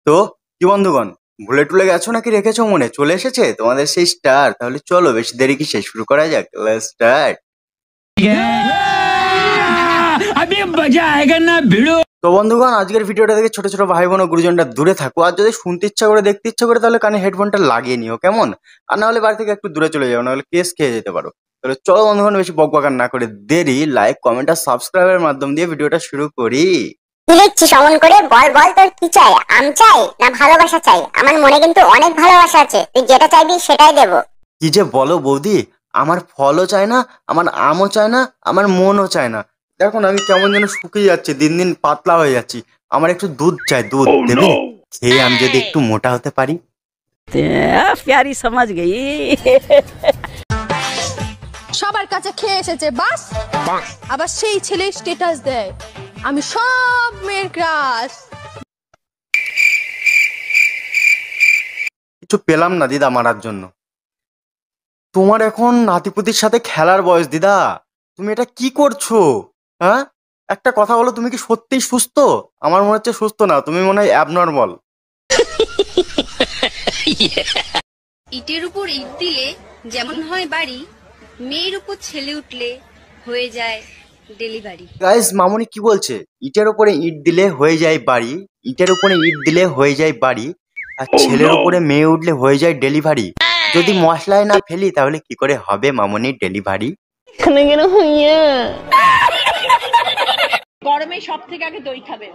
তো কি বন্ধুগণ, ভুলে টুলে গেছো নাকি রেখেছো মনে? চলে এসেছে তোমাদের সেই স্টার। তাহলে চলো বেশি দেরি কি শেষ শুরু করা যাক। Let's start. अभी मजा आएगा ना भिड़ो। তো বন্ধুগণ, আজকের ভিডিওটা থেকে ছোট ছোট ভাই বোন ও গুরুজনরা দূরে থাকো। আর যদি শুনতে ইচ্ছা করে, দেখতে ইচ্ছা করে, তাহলে কানে হেডফোনটা লাগিয়ে নিও, কেমন? আর না হলে বাড়ি থেকে একটু দূরে চলে যাও, নাহলে কেস খেয়ে যেতে পারো। তাহলে চলো বন্ধুগণ, বেশি বকবকার না করে দেরি, লাইক কমেন্ট আর সাবস্ক্রাইবের মাধ্যম দিয়ে ভিডিওটা শুরু করি। কি দেখছিস অমন করে? বল বল, তোর কি চাই? আম চাই না ভালোবাসা চাই? আমার মনে কিন্তু অনেক ভালোবাসা আছে, তুই যেটা চাইবি সেটাই দেবো। কি যে বলো বৌদি, আমার ফলও চায় না, আমার আমও চায় না, আমার মনও চায় না। দেখুন আমি কেমন যেন শুকিয়ে যাচ্ছি, দিন দিন পাতলা হয়ে যাচ্ছি। আমার একটু দুধ চাই, দুধ দেবে? খেয়ে আমি যদি একটু মোটা হতে পারি। प्यारी समझ गई। সবার কাছে খেয়ে এসেছে বাস, আবার সেই ছেলে স্ট্যাটাস দেয় আমি সব মেয়ের ক্রাশ। কিছু পেলাম না দিদা মারার জন্য। তোমার এখন নাতিপুতির সাথে খেলার বয়স দিদা, তুমি এটা কি করছো? হ্যাঁ, একটা কথা বলো, তুমি কি সত্যিই সুস্থ? আমার মনে হচ্ছে সুস্থ না, তুমি মনে হয় অ্যাবনর্মাল। ইটের উপর ইট দিলে যেমন হয় বাড়ি, মেয়ের উপর ছেলে উঠলে হয়ে যায় ডেলিভারি। গাইস, মামুনি কি বলছে? ইটের উপরে ইট দিলে হয়ে যায় বাড়ি, ইটের উপরে ইট দিলে হয়ে যায় বাড়ি, আর ছেলের উপরে মেয়ে উঠলে হয়ে যায় ডেলিভারি। যদি মশলায় না ফেলি তাহলে কি করে হবে মামুনি ডেলিভারি? গরমে সব থেকে আগে দই খাবে।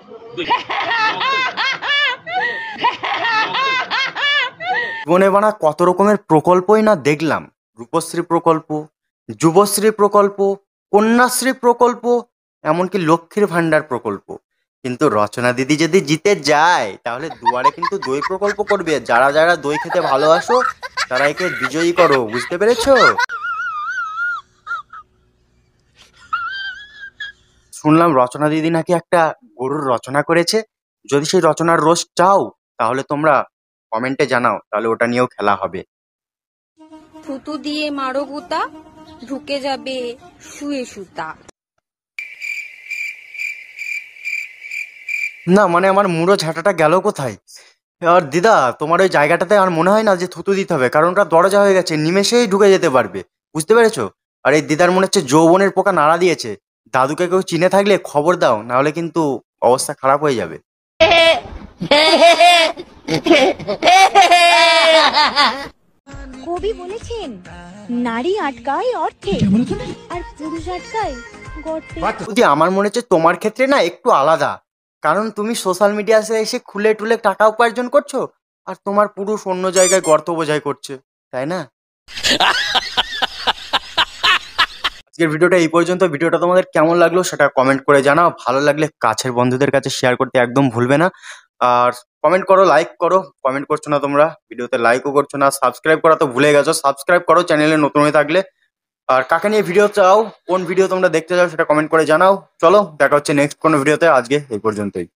জীবনে বানা কত রকমের প্রকল্পই না দেখলাম। রূপশ্রী প্রকল্প, যুবশ্রী প্রকল্প, কন্যাশ্রী প্রকল্প, এমনকি লক্ষ্মীর ভান্ডার প্রকল্প। কিন্তু রচনা দিদি যদি জিতে যায় তাহলে দুয়ারে কিন্তু দই প্রকল্প করবে। যারা যারা দই খেতে ভালোবাসো তারা একে বিজয়ী করো, বুঝতে পেরেছো? শুনলাম রচনা দিদি নাকি একটা গরুর রচনা করেছে। যদি সেই রচনার রোজ চাও তাহলে তোমরা কমেন্টে জানাও, তাহলে ওটা নিয়েও খেলা হবে। থুতু দিয়ে মারো গুতা, ঢুকে যাবে শুয়ে সুতা। না মানে আমার মুড়ো ঝাঁটাটা গেল কোথায়? আর দিদা, তোমার ওই জায়গাটাতে আর মনে হয় না যে থুতু দিতে হবে, কারণ ওটা দরজা হয়ে গেছে, নিমেষেই ঢুকে যেতে পারবে, বুঝতে পেরেছো? আর এই দিদার মনে হচ্ছে যৌবনের পোকা নাড়া দিয়েছে। দাদুকে কেউ চিনে থাকলে খবর দাও, না হলে কিন্তু অবস্থা খারাপ হয়ে যাবে। কবি বলেছেন, নারী আটকায় অর্থে আর পুরুষ আটকায় গর্তে। যদি আমার মনে হচ্ছে তোমার ক্ষেত্রে না একটু আলাদা, কারণ তুমি সোশ্যাল মিডিয়াতে এসে খুলে টুলে টাকা উপার্জন করছো, আর তোমার পুরুষ অন্য জায়গায় গর্ত বোঝাই করছে, তাই না? আজকের ভিডিওটা এই পর্যন্ত। ভিডিওটা তোমাদের কেমন লাগলো সেটা কমেন্ট করে জানাও। ভালো লাগলে কাছের বন্ধুদের কাছে শেয়ার করতে একদম ভুলবে না। আর কমেন্ট করো, লাইক করো। কমেন্ট করছো না তোমরা, ভিডিওতে লাইকও করছো না। সাবস্ক্রাইব করা তো ভুলে গেছো, সাবস্ক্রাইব করো চ্যানেলে নতুন হয়ে থাকলে। আর কাকে নিয়ে ভিডিও চাও, কোন ভিডিও তোমরা দেখতে চাও সেটা কমেন্ট করে জানাও। চলো দেখা হচ্ছে নেক্সট কোনো ভিডিওতে। আজকে এই পর্যন্তই।